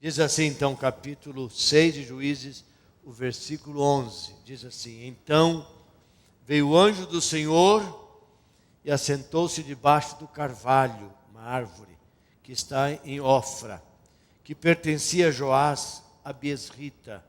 Diz assim então, capítulo 6 de Juízes, o versículo 11. Diz assim: Então veio o anjo do Senhor e assentou-se debaixo do carvalho, uma árvore, que está em Ofra, que pertencia a Joás, a Biesrita.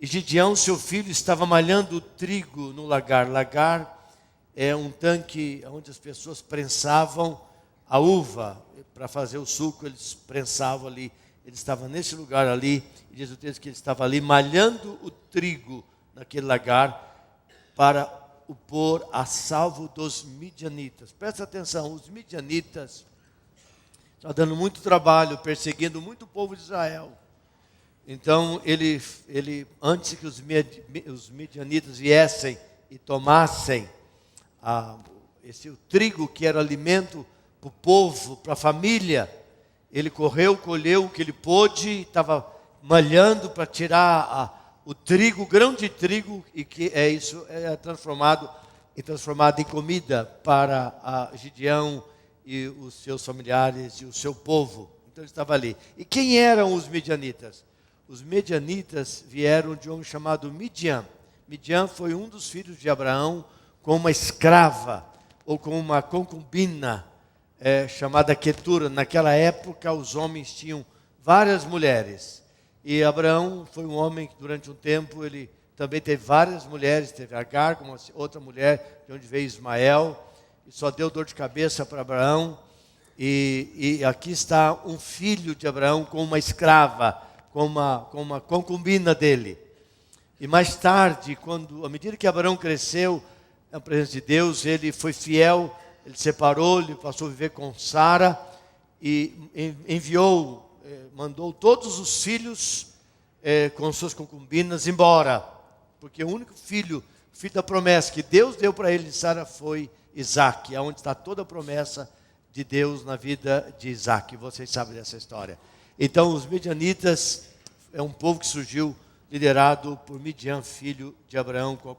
E Gideão, seu filho, estava malhando trigo no lagar. Lagar é um tanque onde as pessoas prensavam a uva. Para fazer o suco, eles prensavam ali. Ele estava nesse lugar ali, e diz o texto que ele estava ali malhando o trigo naquele lagar para o pôr a salvo dos midianitas. Presta atenção, os midianitas estavam dando muito trabalho, perseguindo muito o povo de Israel. Então, ele antes que os midianitas viessem e tomassem o trigo, que era alimento para o povo, para a família, ele correu, colheu o que ele pôde, estava malhando para tirar o trigo, o grão de trigo, e que é transformado em comida para Gideão e os seus familiares e o seu povo. Então ele estava ali. E quem eram os midianitas? Os midianitas vieram de um homem chamado Midian. Midian foi um dos filhos de Abraão com uma escrava ou com uma concubina chamada Quetura. Naquela época os homens tinham várias mulheres. E Abraão foi um homem que durante um tempo ele também teve várias mulheres. Teve Agar, como outra mulher, de onde veio Ismael. E só deu dor de cabeça para Abraão. E aqui está um filho de Abraão com uma escrava, com uma concubina dele. E mais tarde, à medida que Abraão cresceu na presença de Deus, ele foi fiel, ele separou, ele passou a viver com Sara e mandou todos os filhos com suas concubinas embora, porque o único filho da promessa que Deus deu para ele de Sara foi Isaac, onde está toda a promessa de Deus na vida de Isaac. Vocês sabem dessa história. Então, os midianitas é um povo que surgiu liderado por Midian, filho de Abraão, com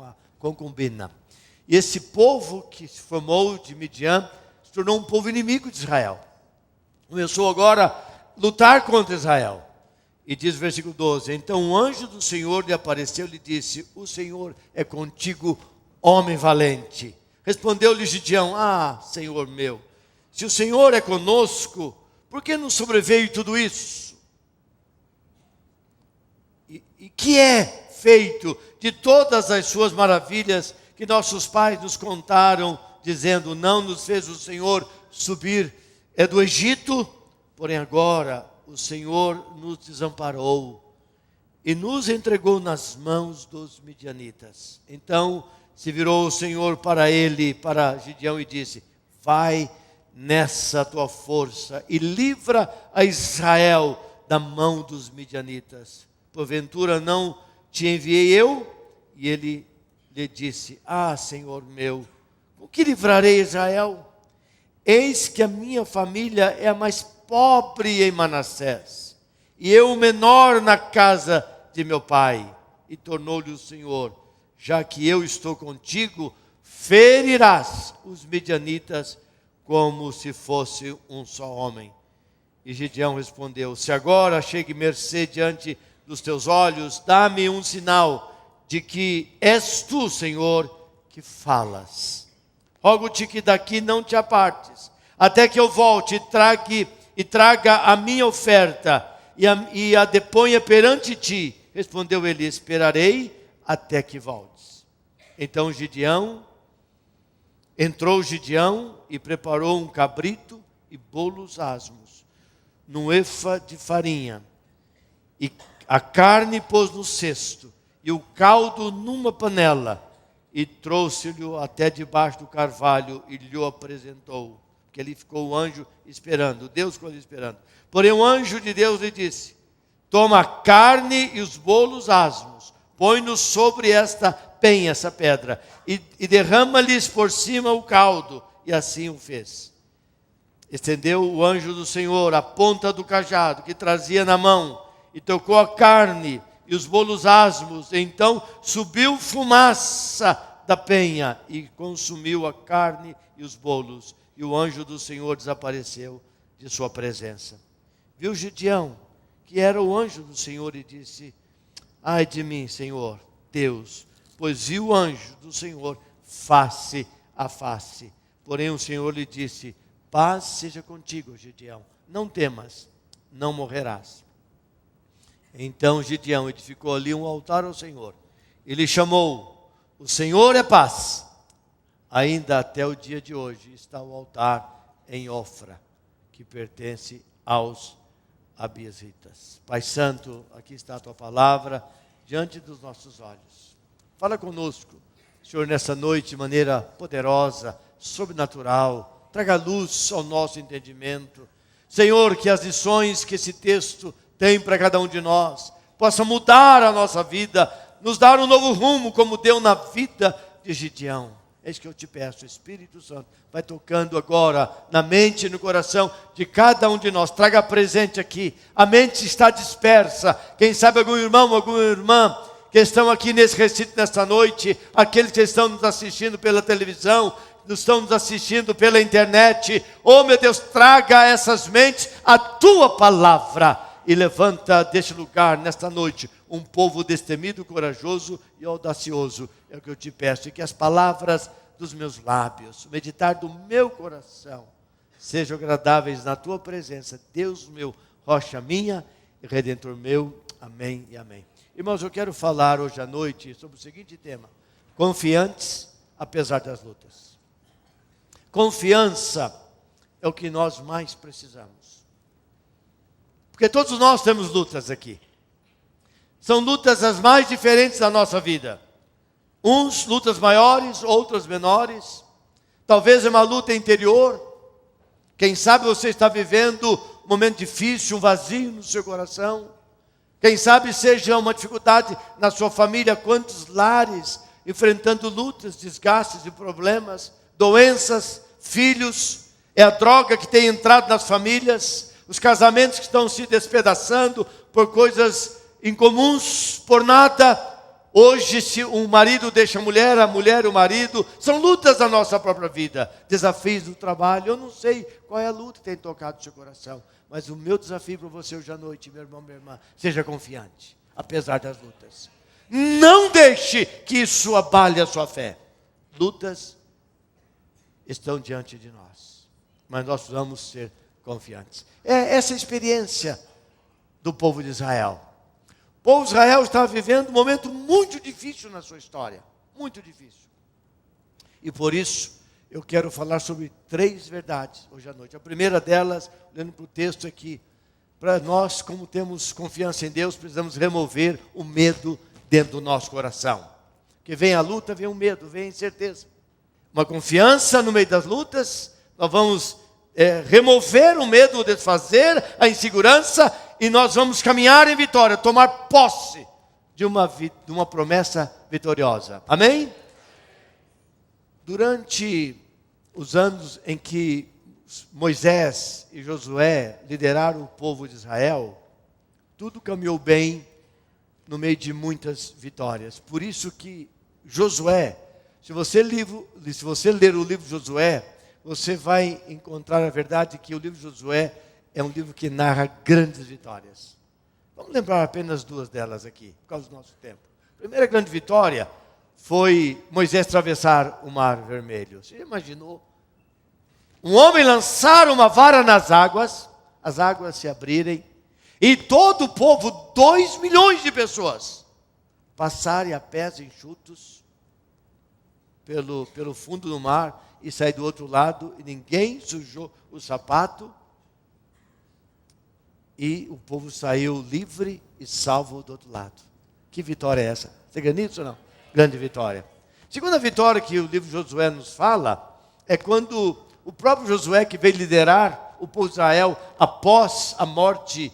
a concubina. E esse povo que se formou de Midian se tornou um povo inimigo de Israel. Começou agora a lutar contra Israel. E diz o versículo 12: Então o anjo do Senhor lhe apareceu e lhe disse: O Senhor é contigo, homem valente. Respondeu-lhe Gideão: Senhor meu, se o Senhor é conosco, por que nos sobreveio tudo isso? E que é feito de todas as suas maravilhas que nossos pais nos contaram, dizendo: Não nos fez o Senhor subir do Egito? Porém agora o Senhor nos desamparou e nos entregou nas mãos dos midianitas. Então se virou o Senhor para Gideão, e disse: Vai nessa tua força e livra a Israel da mão dos midianitas. Porventura não te enviei eu? E ele lhe disse: Senhor meu, com que livrarei Israel? Eis que a minha família é a mais pobre em Manassés, e eu o menor na casa de meu pai. E tornou-lhe o Senhor: Já que eu estou contigo, ferirás os midianitas como se fosse um só homem. E Gideão respondeu: Se agora chegue mercê diante dos teus olhos, dá-me um sinal de que és tu, Senhor, que falas. Rogo-te que daqui não te apartes, até que eu volte e traga a minha oferta e a deponha perante ti. Respondeu ele: Esperarei até que voltes. Então entrou Gideão e preparou um cabrito e bolos asmos, num efa de farinha, e a carne pôs no cesto, e o caldo numa panela, e trouxe-lhe até debaixo do carvalho, e lhe apresentou. Porque ali ficou o anjo esperando, Deus ficou ali esperando. Porém o anjo de Deus lhe disse: Toma a carne e os bolos asmos, põe-nos sobre esta penha, essa pedra, e derrama-lhes por cima o caldo. E assim o fez. Estendeu o anjo do Senhor a ponta do cajado que trazia na mão, e tocou a carne e os bolos asmos. Então subiu fumaça da penha e consumiu a carne e os bolos. E o anjo do Senhor desapareceu de sua presença. viu Gideão, que era o anjo do Senhor, e disse: ai de mim, Senhor Deus, pois vi o anjo do Senhor face a face. Porém o Senhor lhe disse: paz seja contigo, Gideão, não temas, não morrerás. Então Gideão edificou ali um altar ao Senhor. Ele chamou: o Senhor é paz. Ainda até o dia de hoje está o altar em Ofra, que pertence aos abiezritas. Pai Santo, aqui está a Tua palavra diante dos nossos olhos. Fala conosco, Senhor, nessa noite de maneira poderosa, sobrenatural. Traga luz ao nosso entendimento. Senhor, que as lições que esse texto tem para cada um de nós possa mudar a nossa vida, nos dar um novo rumo, como deu na vida de Gideão. É isso que eu te peço, Espírito Santo, vai tocando agora na mente e no coração de cada um de nós. Traga presente aqui. A mente está dispersa. Quem sabe algum irmão, alguma irmã que estão aqui nesse recinto nesta noite, aqueles que estão nos assistindo pela televisão, estão nos assistindo pela internet. Oh, meu Deus, traga a essas mentes a Tua palavra e levanta deste lugar, nesta noite, um povo destemido, corajoso e audacioso. É o que eu te peço, e que as palavras dos meus lábios, o meditar do meu coração, sejam agradáveis na Tua presença, Deus meu, rocha minha e Redentor meu. Amém e amém. Irmãos, eu quero falar hoje à noite sobre o seguinte tema: confiantes apesar das lutas. Confiança é o que nós mais precisamos. Porque todos nós temos lutas aqui. São lutas as mais diferentes da nossa vida. Uns lutas maiores, outras menores. Talvez é uma luta interior. Quem sabe você está vivendo um momento difícil, um vazio no seu coração. Quem sabe seja uma dificuldade na sua família. Quantos lares enfrentando lutas, desgastes e problemas, doenças, filhos. É a droga que tem entrado nas famílias. Os casamentos que estão se despedaçando por coisas incomuns, por nada. Hoje, se um marido deixa a mulher o marido, são lutas da nossa própria vida, desafios do trabalho. Eu não sei qual é a luta que tem tocado no seu coração, mas o meu desafio para você hoje à noite, meu irmão, minha irmã, seja confiante, apesar das lutas. Não deixe que isso abale a sua fé. Lutas estão diante de nós, mas nós vamos ser confiantes. É essa experiência do povo de Israel. O povo de Israel estava vivendo um momento muito difícil na sua história. Muito difícil. E por isso, eu quero falar sobre 3 verdades hoje à noite. A primeira delas, olhando para o texto aqui, para nós, como temos confiança em Deus, precisamos remover o medo dentro do nosso coração. Porque vem a luta, vem o medo, vem a incerteza. Uma confiança no meio das lutas, nós vamos remover o medo, desfazer a insegurança, e nós vamos caminhar em vitória, tomar posse de uma promessa vitoriosa. Amém? Durante os anos em que Moisés e Josué lideraram o povo de Israel, tudo caminhou bem no meio de muitas vitórias. Por isso que Josué, se você ler o livro de Josué, você vai encontrar a verdade que o livro de Josué é um livro que narra grandes vitórias. Vamos lembrar apenas 2 delas aqui, por causa do nosso tempo. A primeira grande vitória foi Moisés atravessar o Mar Vermelho. Você já imaginou? Um homem lançar uma vara nas águas, as águas se abrirem, e todo o povo, 2 milhões de pessoas, passarem a pés enxutos pelo fundo do mar, e sair do outro lado, e ninguém sujou o sapato, e o povo saiu livre e salvo do outro lado. Que vitória é essa? Você ganha nisso ou não? Grande vitória. Segunda vitória que o livro de Josué nos fala, é quando o próprio Josué, que veio liderar o povo de Israel após a morte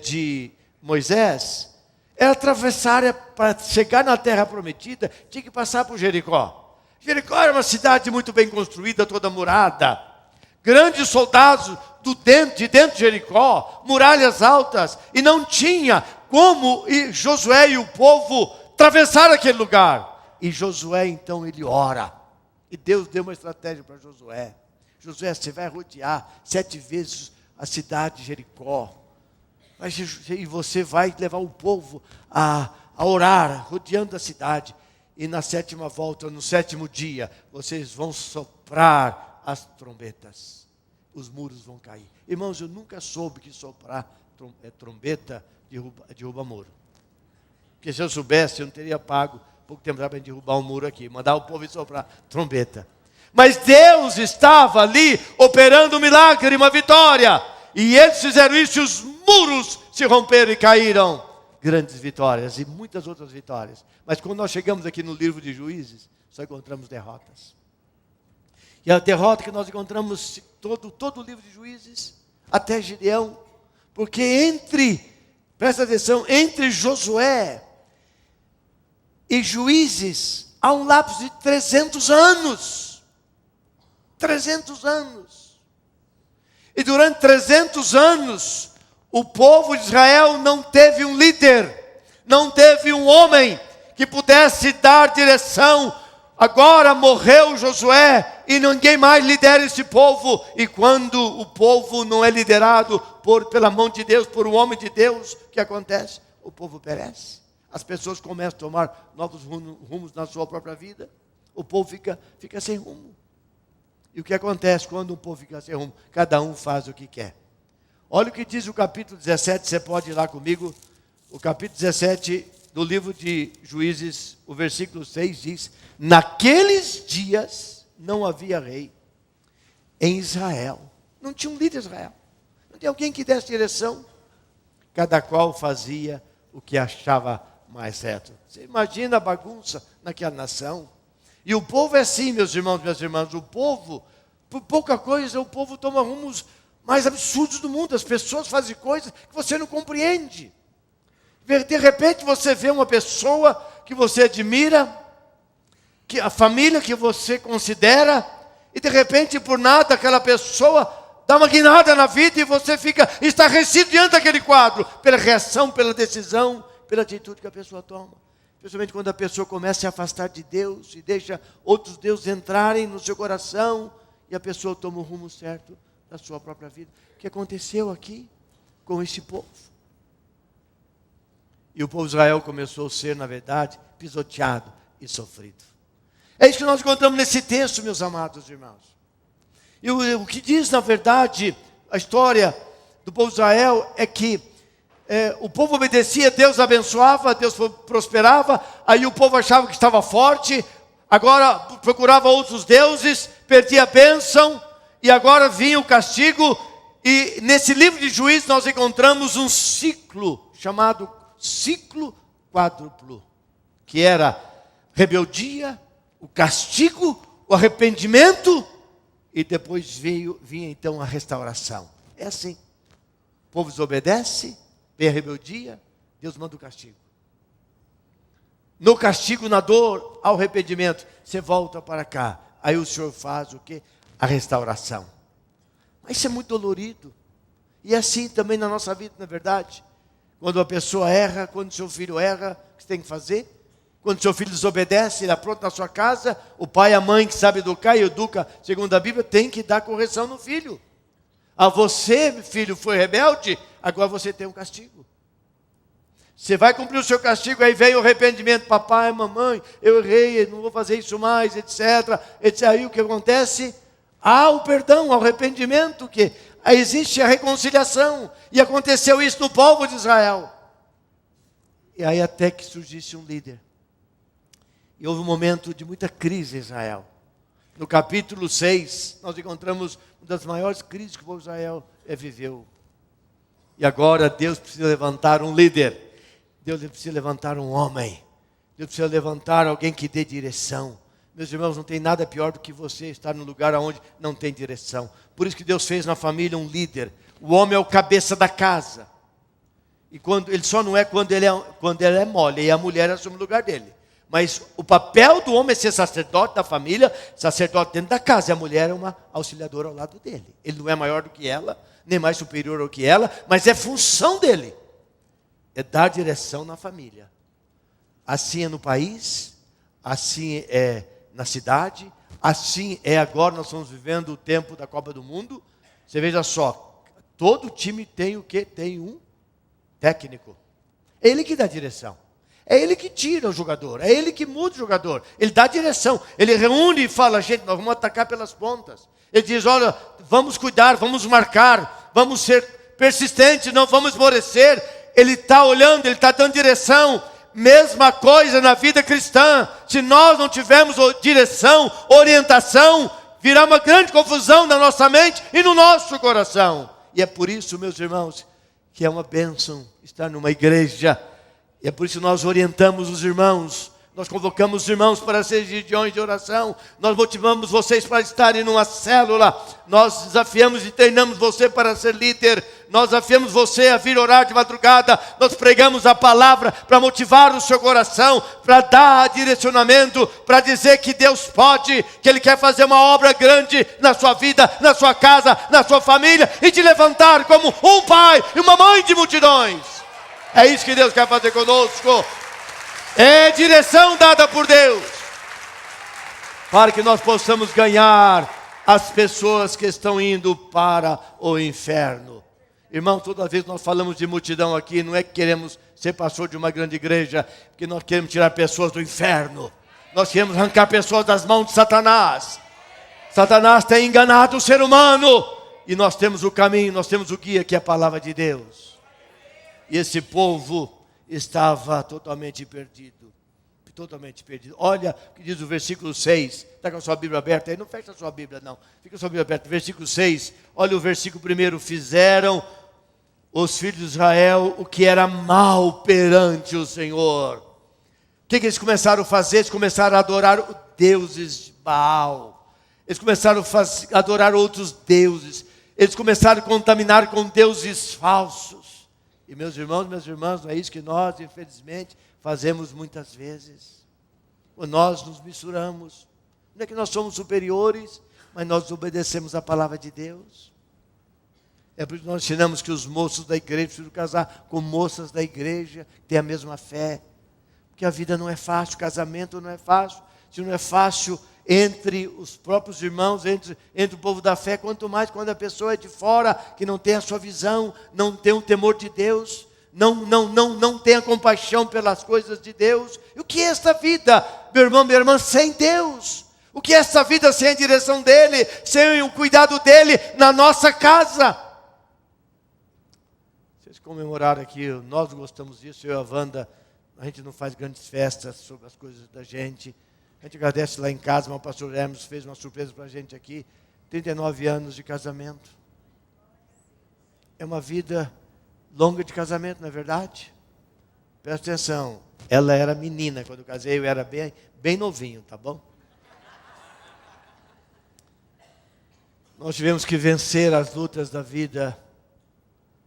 de Moisés, era atravessar, para chegar na terra prometida, tinha que passar por Jericó. Jericó era uma cidade muito bem construída, toda murada. Grandes soldados de dentro de Jericó, muralhas altas, e não tinha como Josué e o povo atravessar aquele lugar. E Josué, então, ele ora. E Deus deu uma estratégia para Josué. Josué, você vai rodear 7 vezes a cidade de Jericó. E você vai levar o povo a orar, rodeando a cidade. E na 7ª volta, no 7º dia, vocês vão soprar as trombetas. Os muros vão cair. Irmãos, eu nunca soube que soprar trombeta derruba muro. Porque se eu soubesse, eu não teria pago pouco tempo para derrubar um muro aqui. Mandar o povo ir soprar trombeta. Mas Deus estava ali operando um milagre, uma vitória. E eles fizeram isso e os muros se romperam e caíram. Grandes vitórias e muitas outras vitórias. Mas quando nós chegamos aqui no livro de Juízes, só encontramos derrotas. E a derrota que nós encontramos todo o livro de Juízes, até Gideão. Porque presta atenção, entre Josué e Juízes, há um lapso de 300 anos. 300 anos. E durante 300 anos, o povo de Israel não teve um líder, não teve um homem que pudesse dar direção. Agora morreu Josué e ninguém mais lidera esse povo. E quando o povo não é liderado pela mão de Deus, por um homem de Deus, o que acontece? O povo perece. As pessoas começam a tomar novos rumos na sua própria vida. O povo fica sem rumo. E o que acontece quando o povo fica sem rumo? Cada um faz o que quer. Olha o que diz o capítulo 17, você pode ir lá comigo. O capítulo 17 do livro de Juízes, o versículo 6 diz: naqueles dias não havia rei em Israel. Não tinha um líder em Israel. Não tinha alguém que desse direção. Cada qual fazia o que achava mais certo. Você imagina a bagunça naquela nação. E o povo é assim, meus irmãos, minhas irmãs. O povo, por pouca coisa, o povo toma rumos mais absurdos do mundo. As pessoas fazem coisas que você não compreende. De repente você vê uma pessoa que você admira, que a família que você considera, e de repente por nada aquela pessoa dá uma guinada na vida e você fica estarrecido diante daquele quadro, pela reação, pela decisão, pela atitude que a pessoa toma. Principalmente quando a pessoa começa a se afastar de Deus e deixa outros deuses entrarem no seu coração e a pessoa toma o rumo certo da sua própria vida. O que aconteceu aqui com esse povo? E o povo de Israel começou a ser, na verdade, pisoteado e sofrido. É isso que nós encontramos nesse texto, meus amados irmãos. E o que diz, na verdade, a história do povo de Israel é que o povo obedecia, Deus abençoava, Deus prosperava, aí o povo achava que estava forte, agora procurava outros deuses, perdia a bênção, e agora vinha o castigo. E nesse livro de Juízes nós encontramos um ciclo chamado ciclo quádruplo, que era rebeldia, o castigo, o arrependimento, e depois vinha então a restauração. É assim, o povo desobedece, vem a rebeldia, Deus manda o castigo. No castigo, na dor, ao arrependimento, você volta para cá. Aí o Senhor faz o quê? A restauração. Mas isso é muito dolorido. E é assim também na nossa vida, na verdade. Quando a pessoa erra, quando seu filho erra, o que você tem que fazer? Quando seu filho desobedece, ele apronta na sua casa, o pai e a mãe que sabe educar e educa, segundo a Bíblia, tem que dar correção no filho. A você, filho, foi rebelde, agora você tem um castigo. Você vai cumprir o seu castigo, aí vem o arrependimento. Papai, mamãe, eu errei, não vou fazer isso mais, etc. Aí o que acontece? Há o perdão, há o arrependimento, que existe a reconciliação. E aconteceu isso no povo de Israel. E aí até que surgisse um líder. E houve um momento de muita crise em Israel. No capítulo 6, nós encontramos uma das maiores crises que o povo de Israel viveu. E agora Deus precisa levantar um líder. Deus precisa levantar um homem. Deus precisa levantar alguém que dê direção. Meus irmãos, não tem nada pior do que você estar num lugar onde não tem direção. Por isso que Deus fez na família um líder. O homem é o cabeça da casa. E ele só não é quando ele é mole, e a mulher assume o lugar dele. Mas o papel do homem é ser sacerdote da família, sacerdote dentro da casa. E a mulher é uma auxiliadora ao lado dele. Ele não é maior do que ela, nem mais superior do que ela, mas é função dele. É dar direção na família. Assim é no país, assim é na cidade, assim é agora. Nós estamos vivendo o tempo da Copa do Mundo. Você veja só, todo time tem o quê? Tem um técnico. É Ele que dá direção. É Ele que tira o jogador. É Ele que muda o jogador. Ele dá direção. Ele reúne e fala, gente, nós vamos atacar pelas pontas. Ele diz, olha, vamos cuidar, vamos marcar, vamos ser persistentes, não vamos esmorecer. Ele está olhando, Ele está dando direção. Mesma coisa na vida cristã. Se nós não tivermos direção, orientação, virá uma grande confusão na nossa mente e no nosso coração. E é por isso, meus irmãos, que é uma bênção estar numa igreja. E é por isso que nós orientamos os irmãos. Nós convocamos os irmãos para ser reuniões de oração. Nós motivamos vocês para estarem numa célula. Nós desafiamos e treinamos você para ser líder. Nós desafiamos você a vir orar de madrugada. Nós pregamos a palavra para motivar o seu coração, para dar direcionamento, para dizer que Deus pode, que Ele quer fazer uma obra grande na sua vida, na sua casa, na sua família, e te levantar como um pai e uma mãe de multidões. É isso que Deus quer fazer conosco. É direção dada por Deus, para que nós possamos ganhar as pessoas que estão indo para o inferno. Irmão, toda vez que nós falamos de multidão aqui, não é que queremos ser pastor de uma grande igreja, porque nós queremos tirar pessoas do inferno. Nós queremos arrancar pessoas das mãos de Satanás. Satanás tem enganado o ser humano, e nós temos o caminho, nós temos o guia, que é a palavra de Deus. E esse povo estava totalmente perdido. Totalmente perdido. Olha o que diz o versículo 6. Está com a sua Bíblia aberta aí? Não fecha a sua Bíblia, não. Fica com a sua Bíblia aberta. Versículo 6. Olha o versículo 1. Fizeram os filhos de Israel o que era mal perante o Senhor. O que eles começaram a fazer? Eles começaram a adorar os deuses de Baal. Eles começaram a adorar outros deuses. Eles começaram a contaminar com deuses falsos. E meus irmãos, minhas irmãs, não é isso que nós, infelizmente, fazemos muitas vezes. Nós nos misturamos. Não é que nós somos superiores, mas nós obedecemos a palavra de Deus. É por isso que nós ensinamos que os moços da igreja precisam casar com moças da igreja, que têm a mesma fé. Porque a vida não é fácil, o casamento não é fácil. Se não é fácil entre os próprios irmãos, entre o povo da fé, quanto mais quando a pessoa é de fora, que não tem a sua visão, não tem o temor de Deus, não tem a compaixão pelas coisas de Deus. E o que é esta vida, meu irmão, minha irmã, sem Deus? O que é esta vida sem a direção dEle, sem o cuidado dEle na nossa casa? Vocês comemoraram aqui, nós gostamos disso, eu e a Wanda, a gente não faz grandes festas sobre as coisas da gente. A gente agradece lá em casa, mas o pastor Hermes fez uma surpresa para a gente aqui. 39 anos de casamento. É uma vida longa de casamento, não é verdade? Presta atenção. Ela era menina quando eu casei, eu era bem novinho, tá bom? Nós tivemos que vencer as lutas da vida.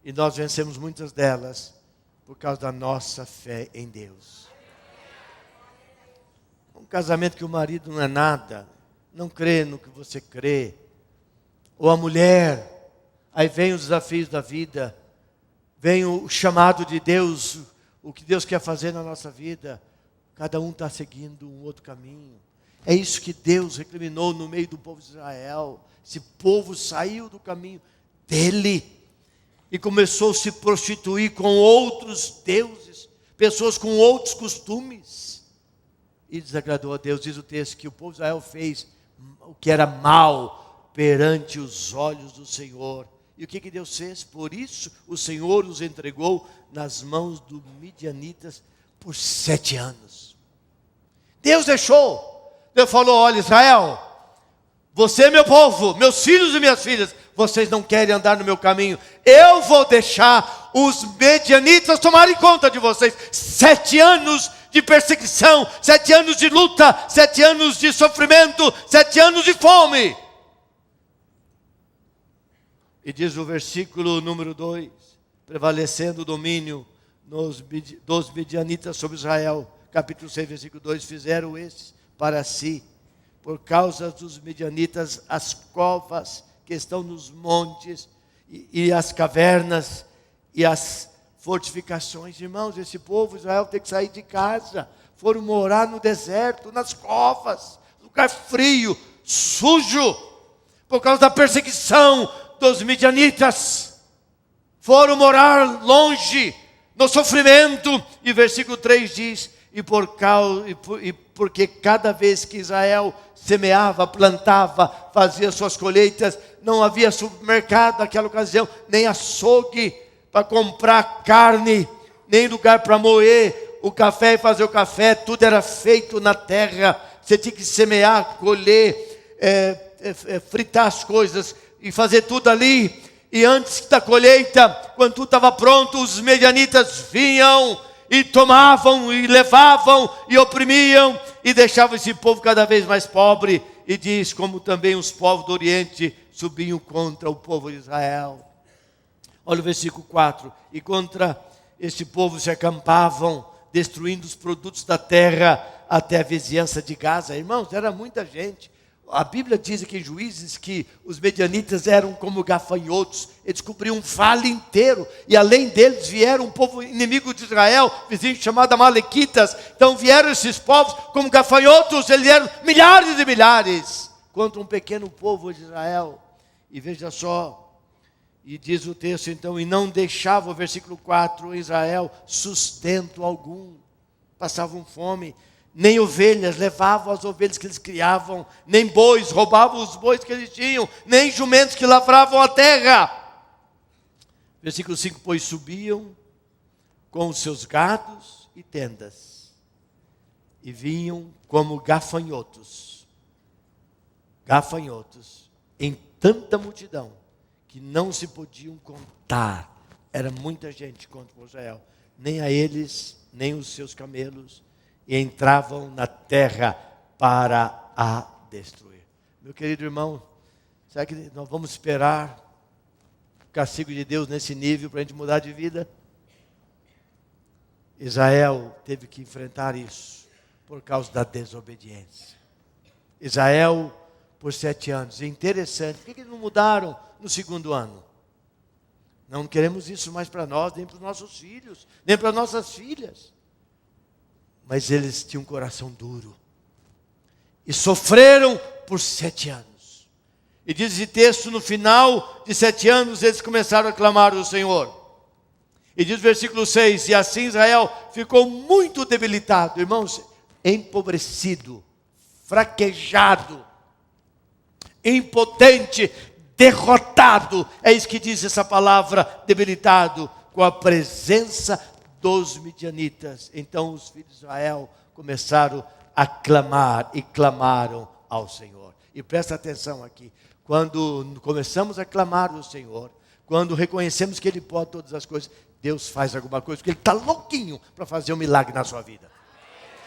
E nós vencemos muitas delas por causa da nossa fé em Deus. Um casamento que o marido não é nada, não crê no que você crê, ou a mulher, aí vem os desafios da vida, vem o chamado de Deus, o que Deus quer fazer na nossa vida, cada um está seguindo um outro caminho. É isso que Deus recriminou no meio do povo de Israel. Esse povo saiu do caminho dele e começou a se prostituir com outros deuses, pessoas com outros costumes. E desagradou a Deus. Diz o texto que o povo de Israel fez o que era mal perante os olhos do Senhor. E o que Deus fez? Por isso o Senhor os entregou nas mãos dos midianitas por 7 anos. Deus deixou. Deus falou, olha Israel, você é meu povo, meus filhos e minhas filhas, vocês não querem andar no meu caminho. Eu vou deixar os midianitas tomarem conta de vocês. 7 anos de perseguição, 7 anos de luta, 7 anos de sofrimento, 7 anos de fome. E diz o versículo número 2, prevalecendo o domínio dos midianitas sobre Israel, capítulo 6, versículo 2, fizeram esses para si, por causa dos midianitas, as covas que estão nos montes, e as cavernas, e as fortificações. Irmãos, esse povo de Israel tem que sair de casa, foram morar no deserto, nas covas, lugar frio, sujo, por causa da perseguição dos midianitas. Foram morar longe, no sofrimento. E versículo 3 diz, porque cada vez que Israel semeava, plantava, fazia suas colheitas, não havia supermercado naquela ocasião, nem açougue para comprar carne, nem lugar para moer o café e fazer o café, tudo era feito na terra. Você tinha que semear, colher, fritar as coisas e fazer tudo ali. E antes da colheita, quando tudo estava pronto, os medianitas vinham e tomavam, e levavam, e oprimiam, e deixavam esse povo cada vez mais pobre. E diz, como também os povos do Oriente subiam contra o povo de Israel. Olha o versículo 4. E contra este povo se acampavam, destruindo os produtos da terra até a vizinhança de Gaza. Irmãos, era muita gente. A Bíblia diz aqui em Juízes que os medianitas eram como gafanhotos. Eles cobriam um vale inteiro. E além deles vieram um povo inimigo de Israel, vizinho chamado Amalequitas. Então vieram esses povos como gafanhotos. Eles eram milhares e milhares contra um pequeno povo de Israel. E veja só, e diz o texto então, e não deixava, o versículo 4, Israel sustento algum. Passavam fome. Nem ovelhas, levavam as ovelhas que eles criavam, nem bois, roubavam os bois que eles tinham, nem jumentos que lavravam a terra. Versículo 5, pois subiam com os seus gados e tendas, e vinham como gafanhotos, em tanta multidão, que não se podiam contar. Era muita gente contra Israel, nem a eles, nem os seus camelos, e entravam na terra para a destruir. Meu querido irmão, será que nós vamos esperar o castigo de Deus nesse nível para a gente mudar de vida? Israel teve que enfrentar isso por causa da desobediência. Israel, por 7 anos. É interessante, por que eles não mudaram no segundo ano? Não queremos isso mais para nós, nem para os nossos filhos, nem para nossas filhas. Mas eles tinham um coração duro. E sofreram por 7 anos. E diz esse texto, no final de 7 anos, eles começaram a clamar ao Senhor. E diz o versículo 6, e assim Israel ficou muito debilitado. Irmãos, empobrecido, fraquejado, impotente, derrotado. É isso que diz essa palavra, debilitado, com a presença dos midianitas. Então os filhos de Israel começaram a clamar e clamaram ao Senhor. E presta atenção aqui, quando começamos a clamar ao Senhor, quando reconhecemos que Ele pode todas as coisas, Deus faz alguma coisa, porque Ele está louquinho para fazer um milagre na sua vida.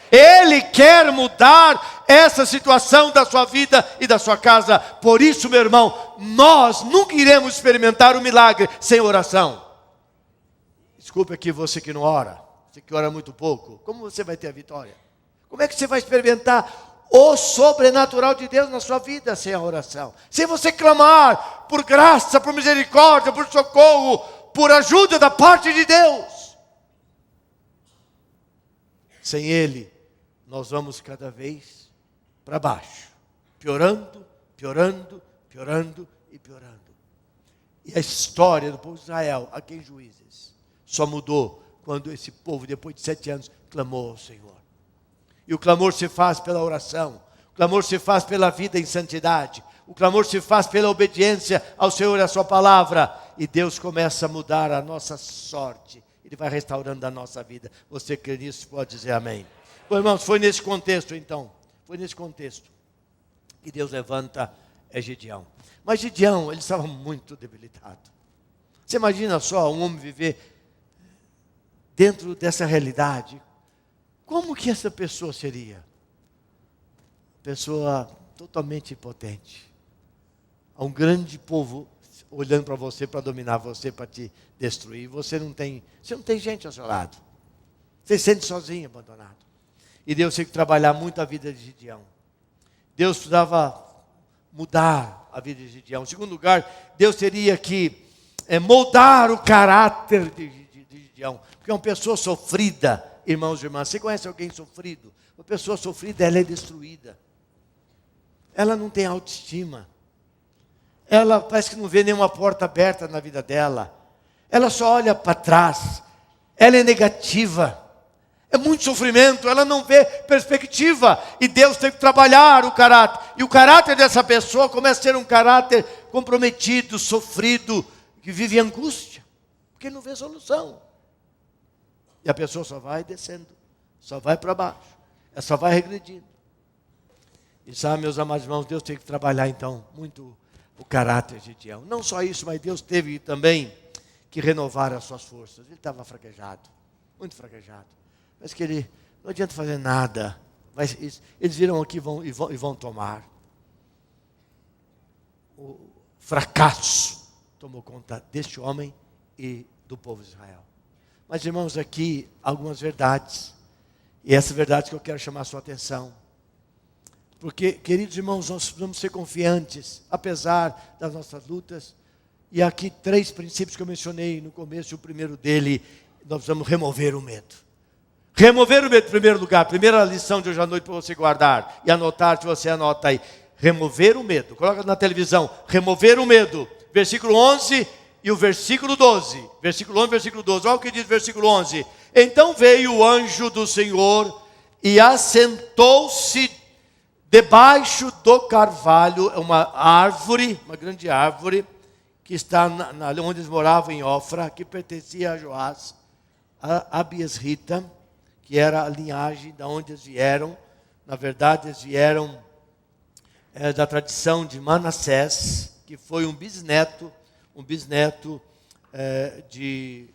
Ele quer mudar essa situação da sua vida e da sua casa. Por isso, meu irmão, nós nunca iremos experimentar o milagre sem oração. Desculpe aqui você que não ora, você que ora muito pouco. Como você vai ter a vitória? Como é que você vai experimentar o sobrenatural de Deus na sua vida sem a oração? Sem você clamar por graça, por misericórdia, por socorro, por ajuda da parte de Deus. Sem Ele, nós vamos cada vez para baixo. Piorando, piorando, piorando e piorando. E a história do povo de Israel, aqui em Juízes, só mudou quando esse povo, depois de 7 anos, clamou ao Senhor. E o clamor se faz pela oração. O clamor se faz pela vida em santidade. O clamor se faz pela obediência ao Senhor e à sua palavra. E Deus começa a mudar a nossa sorte. Ele vai restaurando a nossa vida. Você crê nisso, pode dizer amém. Bom, irmãos, foi nesse contexto então. Foi nesse contexto que Deus levanta Gideão. Mas Gideão, ele estava muito debilitado. Você imagina só um homem viver dentro dessa realidade? Como que essa pessoa seria? Pessoa totalmente impotente. Há um grande povo olhando para você, para dominar você, para te destruir. Você não tem gente ao seu lado. Você se sente sozinho, abandonado. E Deus teve que trabalhar muito a vida de Gideão. Deus precisava mudar a vida de Gideão. Em segundo lugar, Deus teria que moldar o caráter de Gideão. Porque uma pessoa sofrida, irmãos e irmãs, você conhece alguém sofrido? Uma pessoa sofrida, ela é destruída. Ela não tem autoestima. Ela parece que não vê nenhuma porta aberta na vida dela. Ela só olha para trás. ela é negativa. É muito sofrimento, ela não vê perspectiva. E Deus tem que trabalhar o caráter. E o caráter dessa pessoa começa a ser um caráter comprometido, sofrido, que vive em angústia. Porque não vê solução. E a pessoa só vai descendo, só vai para baixo. Ela só vai regredindo. E sabe, meus amados irmãos, Deus tem que trabalhar então muito o caráter de Gideão. Não só isso, mas Deus teve também que renovar as suas forças. Ele estava fraquejado, muito fraquejado. Mas que ele não adianta fazer nada. Mas eles viram aqui e vão tomar. O fracasso tomou conta deste homem e do povo de Israel. Mas, irmãos, aqui algumas verdades. E essa verdade que eu quero chamar a sua atenção. Porque, queridos irmãos, nós precisamos ser confiantes, apesar das nossas lutas. E aqui 3 princípios que eu mencionei no começo. O primeiro dele, nós precisamos remover o medo. Remover o medo, em primeiro lugar. Primeira lição de hoje à noite para você guardar e anotar, se você anota aí. Remover o medo. Coloca na televisão. Remover o medo. Versículo 11 e o versículo 12. Versículo 11 e versículo 12. Olha o que diz o versículo 11. Então veio o anjo do Senhor e assentou-se debaixo do carvalho. É uma árvore, uma grande árvore, que está onde eles moravam em Ofra, que pertencia a Joás, a Abiesrita, que era a linhagem da onde eles vieram. Na verdade, eles vieram da tradição de Manassés, que foi um bisneto de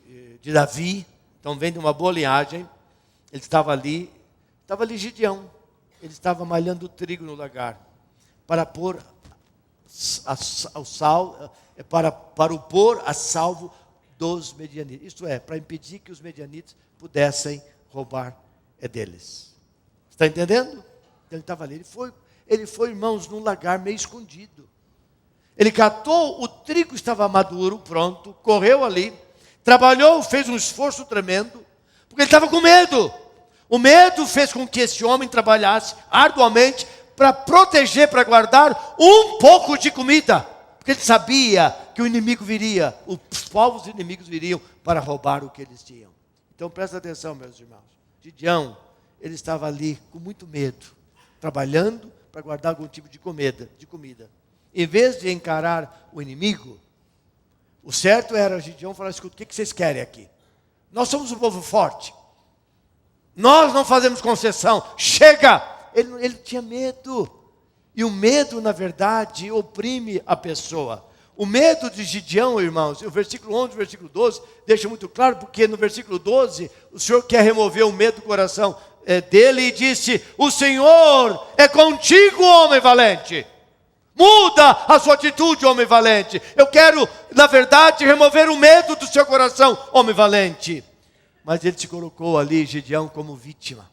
Davi. Então vem de uma boa linhagem. Ele estava ali Gideão. Ele estava malhando trigo no lagar para pôr para o pôr a salvo dos medianitas. Isto é, para impedir que os medianitas pudessem roubar deles. Está entendendo? Ele estava ali. Ele foi, irmãos, num lagar meio escondido. Ele catou, o trigo estava maduro, pronto, correu ali, trabalhou, fez um esforço tremendo, porque ele estava com medo. O medo fez com que esse homem trabalhasse arduamente para proteger, para guardar um pouco de comida. Porque ele sabia que o inimigo viria, os povos inimigos viriam para roubar o que eles tinham. Então presta atenção, meus irmãos. Gideão, ele estava ali com muito medo, trabalhando para guardar algum tipo de comida. Em vez de encarar o inimigo, o certo era Gideão falar: escuta, o que vocês querem aqui? Nós somos um povo forte. Nós não fazemos concessão. Chega! Ele tinha medo. E o medo, na verdade, oprime a pessoa. O medo de Gideão, irmãos, o versículo 11 e o versículo 12 deixa muito claro, porque no versículo 12, o Senhor quer remover o medo do coração dele e disse: o Senhor é contigo, homem valente. Muda a sua atitude, homem valente. Eu quero, na verdade, remover o medo do seu coração, homem valente. Mas ele se colocou ali, Gideão, como vítima.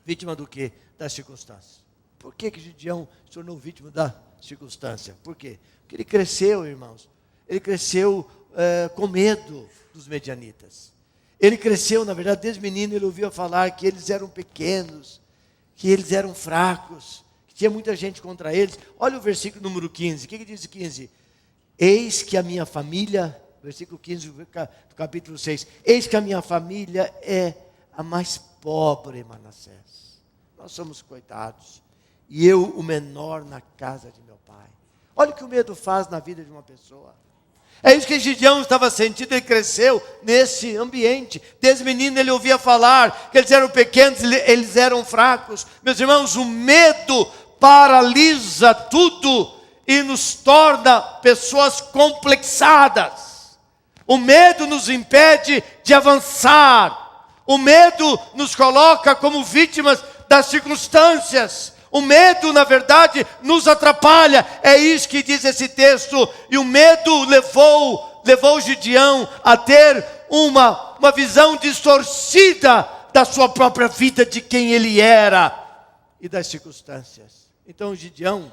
Vítima do quê? Das circunstâncias. Por que Gideão se tornou vítima da circunstância? Por quê? Porque ele cresceu, irmãos. Ele cresceu com medo dos medianitas. Ele cresceu, na verdade, desde menino ele ouvia falar que eles eram pequenos, que eles eram fracos, que tinha muita gente contra eles. Olha o versículo número 15. O que diz o 15? Eis que a minha família, versículo 15 do capítulo 6, eis que a minha família é a mais pobre, Manassés. Nós somos coitados. E eu, o menor na casa de meu pai. Olha o que o medo faz na vida de uma pessoa. É isso que Gideão estava sentindo. Ele cresceu nesse ambiente. Desde menino ele ouvia falar que eles eram pequenos, eles eram fracos. Meus irmãos, o medo paralisa tudo e nos torna pessoas complexadas. O medo nos impede de avançar. O medo nos coloca como vítimas das circunstâncias. O medo, na verdade, nos atrapalha. É isso que diz esse texto. E o medo levou Gideão a ter uma visão distorcida da sua própria vida, de quem ele era e das circunstâncias. Então Gideão,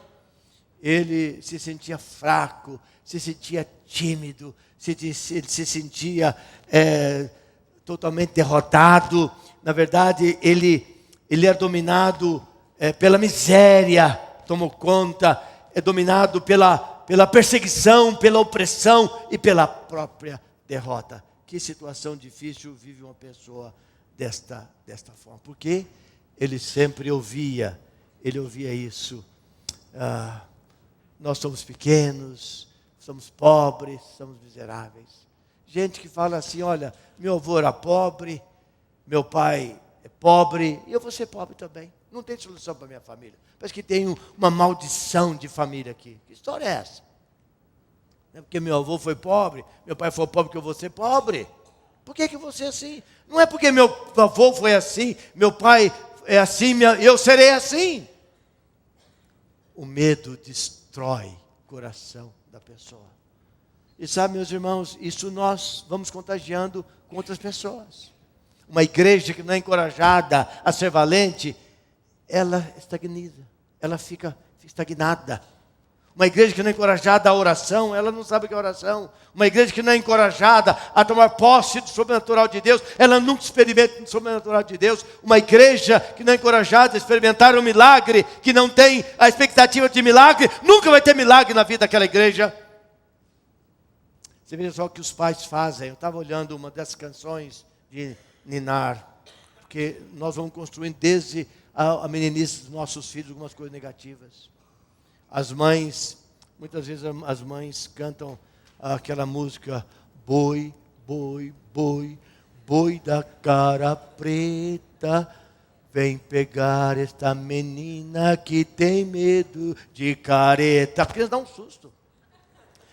ele se sentia fraco, se sentia tímido, ele se sentia totalmente derrotado. Na verdade, ele é dominado pela miséria, tomou conta, é dominado pela perseguição, pela opressão e pela própria derrota. que situação difícil vive uma pessoa desta forma. Porque ele sempre ouvia isso. Nós somos pequenos, somos pobres, somos miseráveis. Gente que fala assim, olha, meu avô era pobre, meu pai é pobre, e eu vou ser pobre também. Não tem solução para minha família. Parece que tem uma maldição de família aqui. Que história é essa? Não é porque meu avô foi pobre, meu pai foi pobre que eu vou ser pobre. Por que eu vou ser assim? Não é porque meu avô foi assim, meu pai é assim, eu serei assim. O medo destrói o coração da pessoa. E sabe, meus irmãos, isso nós vamos contagiando com outras pessoas. Uma igreja que não é encorajada a ser valente, ela estagniza, ela fica estagnada. Uma igreja que não é encorajada à oração, ela não sabe o que é oração. Uma igreja que não é encorajada a tomar posse do sobrenatural de Deus, ela nunca experimenta o sobrenatural de Deus. Uma igreja que não é encorajada a experimentar um milagre, que não tem a expectativa de milagre, nunca vai ter milagre na vida daquela igreja. Você veja só o que os pais fazem. Eu estava olhando uma dessas canções de Ninar, porque nós vamos construindo desde a meninice dos nossos filhos algumas coisas negativas. As mães, muitas vezes as mães cantam aquela música, boi, boi, boi, boi da cara preta, vem pegar esta menina que tem medo de careta. Porque eles dão um susto.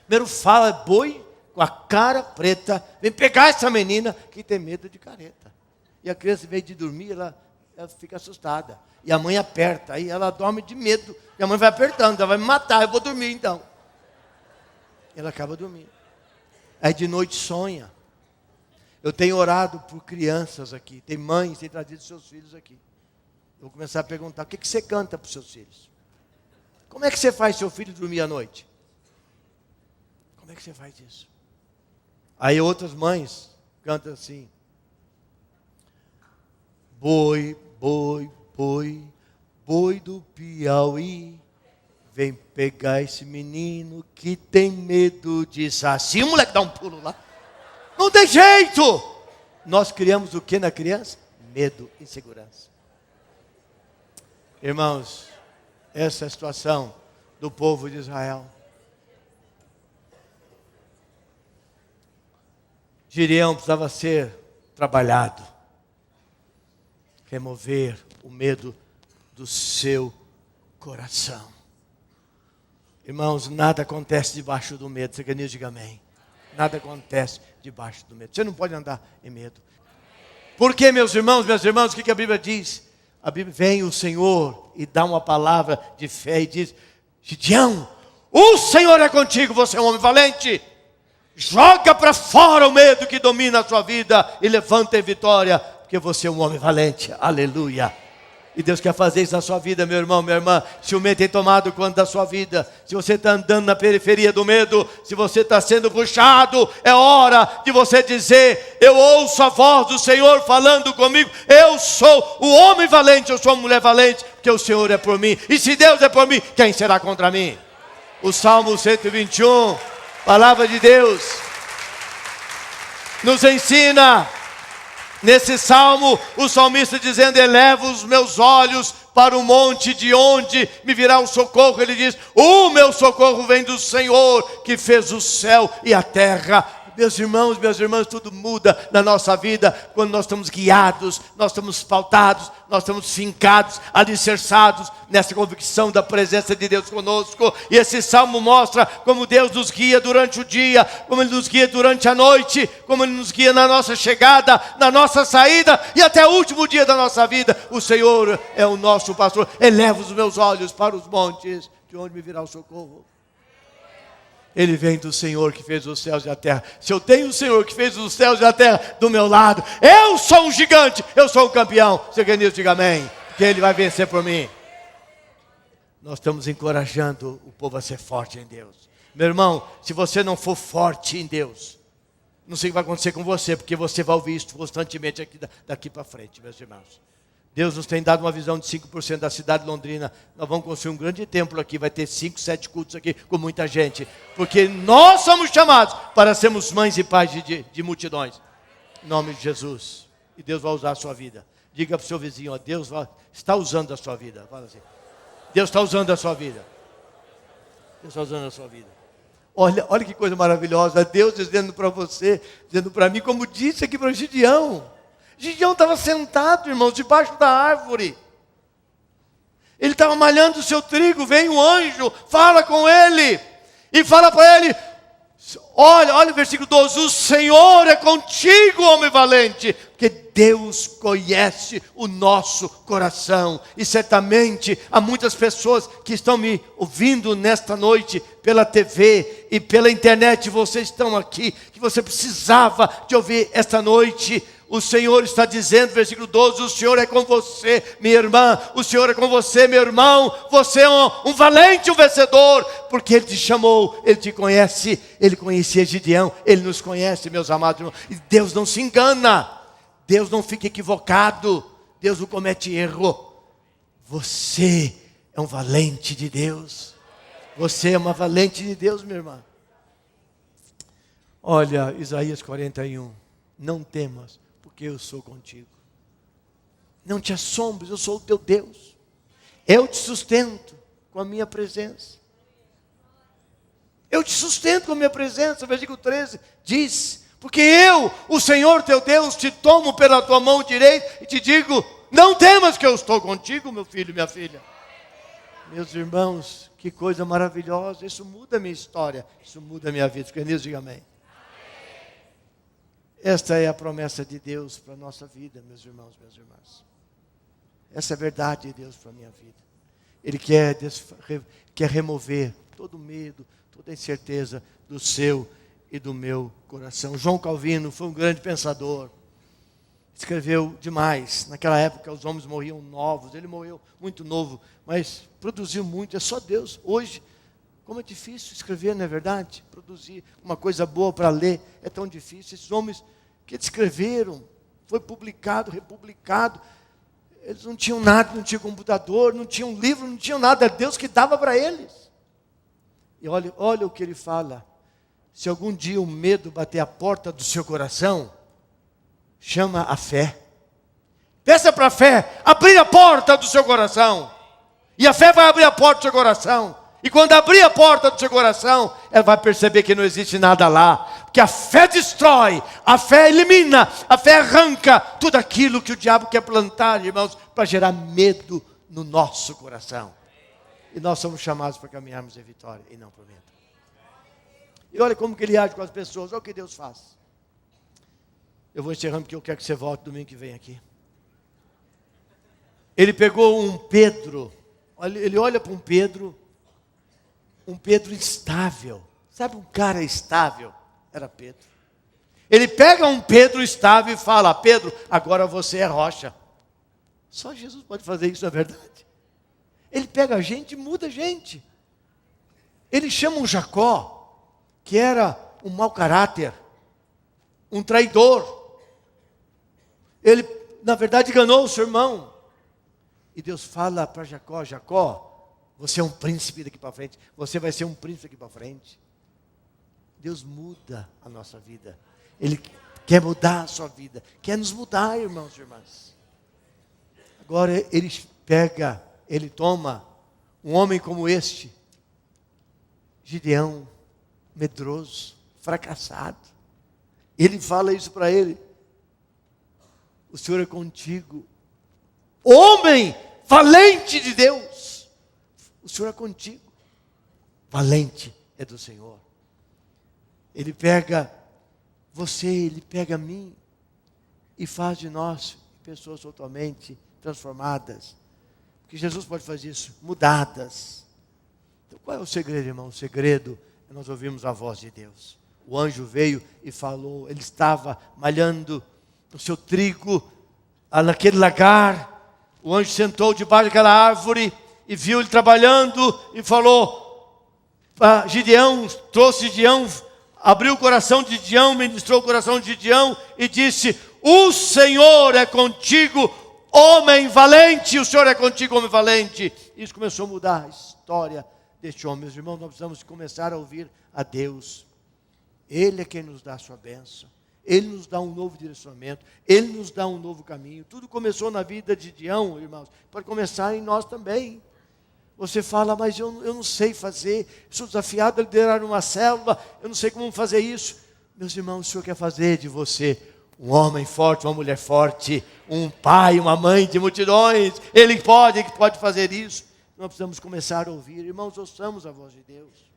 Primeiro fala, boi com a cara preta, vem pegar essa menina que tem medo de careta. E a criança, em vez de dormir, ela fica assustada. E a mãe aperta, aí ela dorme de medo. E a mãe vai apertando, ela vai me matar, eu vou dormir então. Ela acaba dormindo. Aí de noite sonha. Eu tenho orado por crianças aqui. Tem mães que têm trazido seus filhos aqui. Eu vou começar a perguntar, o que você canta para os seus filhos? Como é que você faz seu filho dormir à noite? Como é que você faz isso? Aí outras mães cantam assim. Boi, boi, boi, boi do Piauí, vem pegar esse menino que tem medo de saci. O moleque dá um pulo lá. Não tem jeito. Nós criamos o que na criança? Medo, insegurança. Irmãos, essa é a situação do povo de Israel. Gideão precisava ser trabalhado. Remover o medo do seu coração. Irmãos, nada acontece debaixo do medo. Você quer dizer amém? Nada acontece debaixo do medo. Você não pode andar em medo. Por que, meus irmãos, minhas irmãs, o que a Bíblia diz? A Bíblia vem o Senhor e dá uma palavra de fé e diz, Gideão, o Senhor é contigo, você é um homem valente. Joga para fora o medo que domina a sua vida e levanta em vitória, porque você é um homem valente. Aleluia. E Deus quer fazer isso na sua vida, meu irmão, minha irmã. Se o medo tem tomado conta da sua vida, se você está andando na periferia do medo, se você está sendo puxado, é hora de você dizer, eu ouço a voz do Senhor falando comigo, eu sou o homem valente, eu sou a mulher valente, porque o Senhor é por mim. E se Deus é por mim, quem será contra mim? O Salmo 121, palavra de Deus, nos ensina. Nesse salmo, o salmista dizendo, eleva os meus olhos para o monte de onde me virá o socorro. Ele diz, o meu socorro vem do Senhor, que fez o céu e a terra. Meus irmãos, minhas irmãs, tudo muda na nossa vida quando nós estamos guiados, nós estamos pautados, nós estamos fincados, alicerçados nessa convicção da presença de Deus conosco. E esse salmo mostra como Deus nos guia durante o dia, como Ele nos guia durante a noite, como Ele nos guia na nossa chegada, na nossa saída e até o último dia da nossa vida. O Senhor é o nosso pastor. Eleva os meus olhos para os montes, de onde me virá o socorro. Ele vem do Senhor que fez os céus e a terra. Se eu tenho o Senhor que fez os céus e a terra do meu lado, eu sou um gigante, eu sou um campeão. Se quer dizer, diga amém, que Ele vai vencer por mim. Nós estamos encorajando o povo a ser forte em Deus. Meu irmão, se você não for forte em Deus, não sei o que vai acontecer com você, porque você vai ouvir isso constantemente daqui para frente, meus irmãos. Deus nos tem dado uma visão de 5% da cidade de Londrina. Nós vamos construir um grande templo aqui. Vai ter 5, 7 cultos aqui com muita gente. Porque nós somos chamados para sermos mães e pais de multidões. Em nome de Jesus. E Deus vai usar a sua vida. Diga para o seu vizinho, ó, Deus está usando a sua vida. Fala assim. Deus está usando a sua vida. Deus está usando a sua vida. Olha que coisa maravilhosa. Deus dizendo para você, dizendo para mim, como disse aqui para o Gideão. Gideão estava sentado, irmãos, debaixo da árvore. Ele estava malhando o seu trigo. Vem um anjo, fala com ele. E fala para ele, olha o versículo 12. O Senhor é contigo, homem valente. Porque Deus conhece o nosso coração. E certamente há muitas pessoas que estão me ouvindo nesta noite pela TV e pela internet. Vocês estão aqui, que você precisava de ouvir esta noite. O Senhor está dizendo, versículo 12, o Senhor é com você, minha irmã, o Senhor é com você, meu irmão, você é um valente, um vencedor, porque Ele te chamou, Ele te conhece, Ele conhecia Gideão, Ele nos conhece, meus amados irmãos, e Deus não se engana, Deus não fica equivocado, Deus não comete erro, você é um valente de Deus, você é uma valente de Deus, minha irmã. Olha, Isaías 41, não temas, porque eu sou contigo. Não te assombres, eu sou o teu Deus. Eu te sustento com a minha presença. Eu te sustento com a minha presença. Versículo 13 diz, porque eu, o Senhor teu Deus, te tomo pela tua mão direita e te digo, não temas que eu estou contigo, meu filho e minha filha. Meus irmãos, que coisa maravilhosa. Isso muda a minha história, isso muda a minha vida. Fica nisso, diga amém. Esta é a promessa de Deus para a nossa vida, meus irmãos, minhas irmãs. Essa é a verdade de Deus para a minha vida. Ele quer remover todo o medo, toda a incerteza do seu e do meu coração. João Calvino foi um grande pensador. Escreveu demais. Naquela época os homens morriam novos. Ele morreu muito novo, mas produziu muito. É só Deus. Hoje, como é difícil escrever, não é verdade? Produzir uma coisa boa para ler é tão difícil. Esses homens que escreveram, foi publicado, republicado, eles não tinham nada, não tinham computador, não tinham livro, não tinham nada, é Deus que dava para eles. E olha o que ele fala, se algum dia o medo bater a porta do seu coração, chama a fé. Peça para a fé abrir a porta do seu coração, e a fé vai abrir a porta do seu coração. E quando abrir a porta do seu coração, ela vai perceber que não existe nada lá. Porque a fé destrói, a fé elimina, a fé arranca tudo aquilo que o diabo quer plantar, irmãos, para gerar medo no nosso coração. E nós somos chamados para caminharmos em vitória e não por medo. E olha como que ele age com as pessoas, olha o que Deus faz. Eu vou encerrando porque eu quero que você volte domingo que vem aqui. Ele pegou um Pedro, ele olha para um Pedro instável. Sabe um cara estável? Era Pedro. Ele pega um Pedro estável e fala, Pedro, agora você é rocha. Só Jesus pode fazer isso, não é verdade? Ele pega a gente e muda a gente. Ele chama um Jacó, que era um mau caráter, um traidor. Ele, na verdade, enganou o seu irmão. E Deus fala para Jacó, Jacó, você é um príncipe daqui para frente. Você vai ser um príncipe daqui para frente. Deus muda a nossa vida. Ele quer mudar a sua vida. Quer nos mudar, irmãos e irmãs. Agora ele toma um homem como este, Gideão, medroso, fracassado. Ele fala isso para ele. O Senhor é contigo. Homem valente de Deus. O Senhor é contigo. Valente é do Senhor. Ele pega você, Ele pega mim e faz de nós pessoas totalmente transformadas. Porque Jesus pode fazer isso, mudadas. Então qual é o segredo, irmão? O segredo é nós ouvirmos a voz de Deus. O anjo veio e falou, ele estava malhando o seu trigo naquele lagar. O anjo sentou debaixo daquela árvore e viu ele trabalhando e falou para Gideão, trouxe Gideão, abriu o coração de Gideão, ministrou o coração de Gideão e disse, o Senhor é contigo, homem valente, o Senhor é contigo, homem valente. Isso começou a mudar a história deste homem. Meus irmãos, nós precisamos começar a ouvir a Deus. Ele é quem nos dá a sua bênção. Ele nos dá um novo direcionamento, Ele nos dá um novo caminho. Tudo começou na vida de Gideão, irmãos, pode começar em nós também. Você fala, mas eu não sei fazer, sou desafiado a liderar uma célula, eu não sei como fazer isso. Meus irmãos, o Senhor quer fazer de você um homem forte, uma mulher forte, um pai, uma mãe de multidões. Ele pode fazer isso. Nós precisamos começar a ouvir. Irmãos, ouçamos a voz de Deus.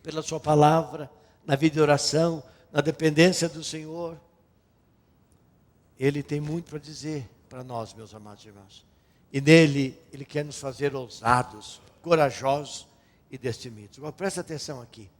Pela sua palavra, na vida de oração, na dependência do Senhor. Ele tem muito para dizer para nós, meus amados irmãos. E nele, Ele quer nos fazer ousados, corajosos e destemidos. Agora, presta atenção aqui.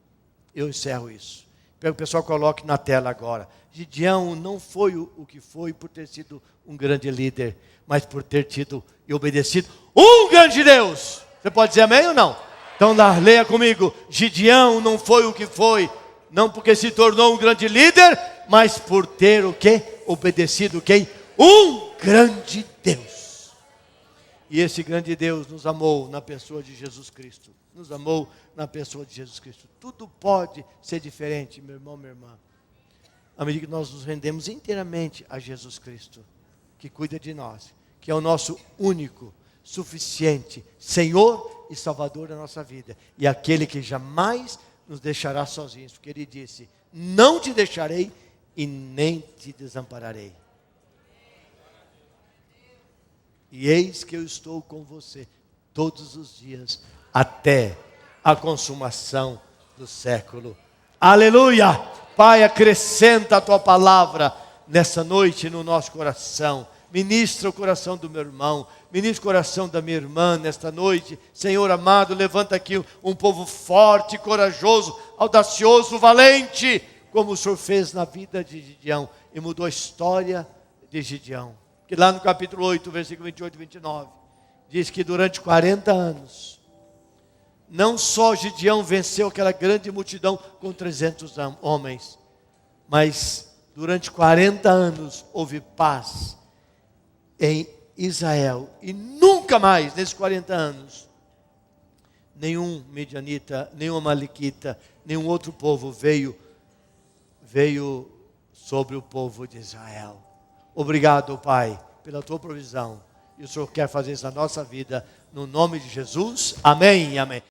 Eu encerro isso. Pego o pessoal, coloque na tela agora. Gideão não foi o que foi por ter sido um grande líder, mas por ter tido e obedecido um grande Deus. Você pode dizer amém ou não? Então lá, leia comigo. Gideão não foi o que foi, não porque se tornou um grande líder, mas por ter o quê? Obedecido quem? Um grande Deus. E esse grande Deus nos amou na pessoa de Jesus Cristo. Nos amou na pessoa de Jesus Cristo. Tudo pode ser diferente, meu irmão, minha irmã. À medida que nós nos rendemos inteiramente a Jesus Cristo, que cuida de nós, que é o nosso único, suficiente Senhor e Salvador da nossa vida. E aquele que jamais nos deixará sozinhos, porque Ele disse, não te deixarei e nem te desampararei. E eis que eu estou com você todos os dias, até a consumação do século. Aleluia! Pai, acrescenta a Tua palavra nessa noite no nosso coração. Ministra o coração do meu irmão, ministra o coração da minha irmã nesta noite. Senhor amado, levanta aqui um povo forte, corajoso, audacioso, valente, como o Senhor fez na vida de Gideão e mudou a história de Gideão. Que lá no capítulo 8, versículo 28 e 29, diz que durante 40 anos, não só Gideão venceu aquela grande multidão com 300 homens, mas durante 40 anos houve paz em Israel. E nunca mais, nesses 40 anos, nenhum medianita, nenhum amalequita, nenhum outro povo veio sobre o povo de Israel. Obrigado, Pai, pela Tua provisão. E o Senhor quer fazer isso na nossa vida, no nome de Jesus. Amém e amém.